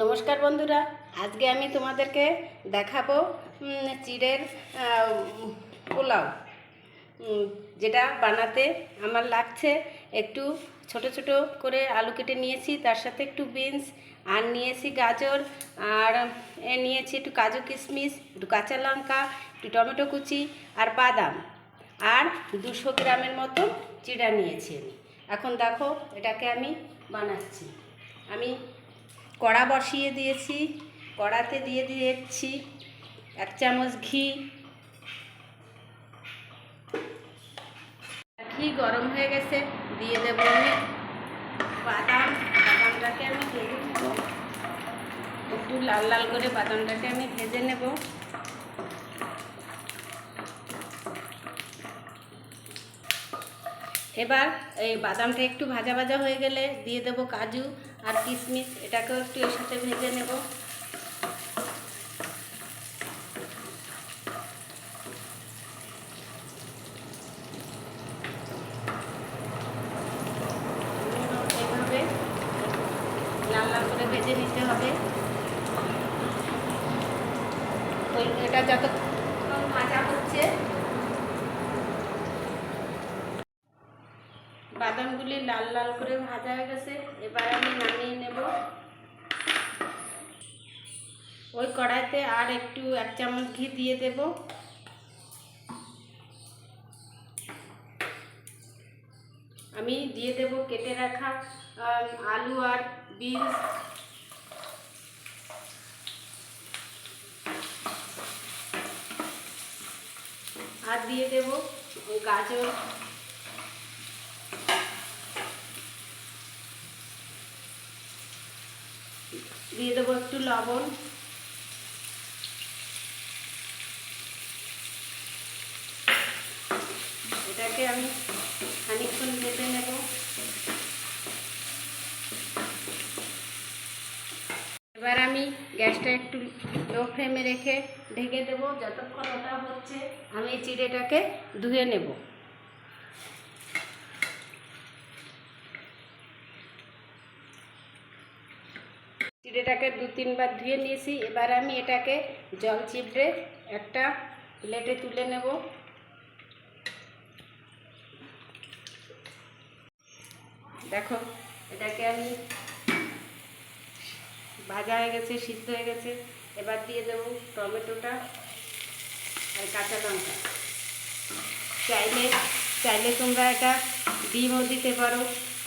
নমস্কার বন্ধুরা, আজকে আমি তোমাদেরকে দেখাবো চিড়ের পোলাও। যেটা বানাতে আমার লাগছে একটু ছোট ছোট করে আলু কেটে নিয়েছি, তার সাথে একটু বিনস আর নিয়েছি গাজর, আর নিয়েছি একটু কাজু কিশমিশ, একটু কাঁচা লঙ্কা, একটু টমেটো কুচি আর বাদাম, আর 200 গ্রামের মতো চিড়া নিয়েছি আমি। এখন দেখো এটাকে আমি বানাচ্ছি। আমি কড়া বসিয়ে দিয়েছি, কড়াতে দিয়ে দিয়েছি 1 চামচ ঘি। ঘি গরম হয়ে গেছে, দিয়ে দেব আমি বাদামটাকে আমি ভেজে নেব। একটু লাল লাল করে বাদামটাকে আমি ভেজে নেব। এবার এই বাদামটা একটু ভাজা ভাজা হয়ে গেলে দিয়ে দেব কাজু আর কিশমিশ, এটাকেও একটু এর সাথে ভেজে নেব। এইভাবে লাল লাল করে ভেজে নিতে হবে। এটা যতক্ষণ ভাজা হচ্ছে, বাদামগুলি লাল লাল করে ভাজা হয়ে গেছে। এবার আমি নামিয়ে নেব। ওই কড়াইতে আর একটু 1 চামচ ঘি দিয়ে দেব। আমি দিয়ে দেব কেটে রাখা আলু আর বিনস, আর দিয়ে দেব গাজর, দিয়ে দেবো একটু লবণ। এটাকে আমি খানিকক্ষণ ভেজে নেব। এবার আমি গ্যাসটা একটু লো ফ্লেমে রেখে ঢেকে দেবো। যতক্ষণ ওটা হচ্ছে আমি চিড়েটাকে ধুয়ে নেব। চিড়েটাকে 2-3 বার ধুয়ে নিয়েছি। এবার আমি এটাকে জল চিপড়ে একটা প্লেটে তুলে নেব। দেখো এটাকে আমি ভাজা হয়ে গেছে, সিদ্ধ হয়ে গেছে। এবার দিয়ে দেবো টমেটোটা আর কাঁচা লঙ্কা। চাইলে তোমরা এটা ডিমও দিতে পারো,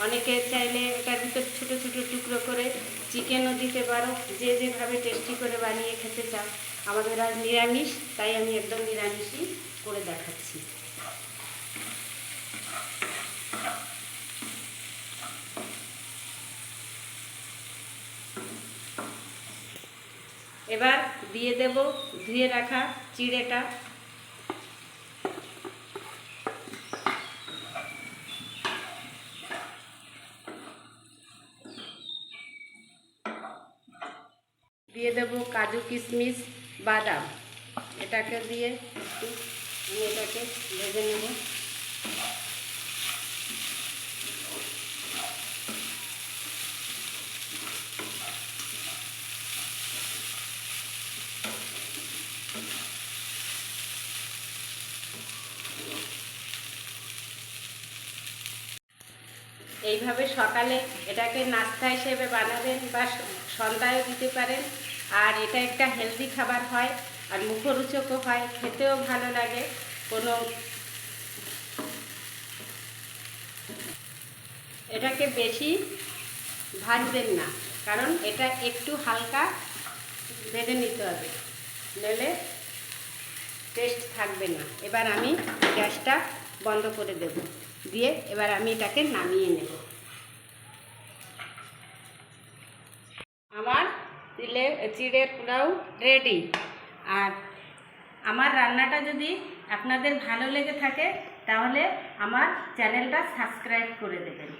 অনেকে চাইলে এটার ভিতর ছোটো ছোটো টুকরো করে চিকেনও দিতে পারো, যে যেভাবে টেস্টি করে বানিয়ে খেতে চাও। আমাদের আজ নিরামিষ, তাই আমি একদম নিরামিষই করে দেখাচ্ছি। এবার দিয়ে দেব ধুয়ে রাখা চিড়েটা। দিয়ে দেব কাজু কিশমিশ বাদাম, এটাকে দিয়ে একটু আমি এটাকে ভেজে নেব। এইভাবে সকালে এটাকে নাস্তা হিসেবে বানাবেন বা সন্ধ্যায় দিতে পারেন। আর এটা একটা হেলদি খাবার হয়, আর মুখরোচকও হয়, খেতেও ভালো লাগে। এটাকে বেশি ভাজবেন না, কারণ এটা একটু হালকা ভেজে নিতে হবে, নইলে টেস্ট থাকবে না। এবার আমি গ্যাসটা বন্ধ করে দেব, দিয়ে এবার আমি এটাকে নামিয়ে নেব। আমার চিড়ের পোলাও রেডি। আর আমার রান্নাটা যদি আপনাদের ভালো লেগে থাকে, তাহলে আমার চ্যানেলটা সাবস্ক্রাইব করে দেবেন।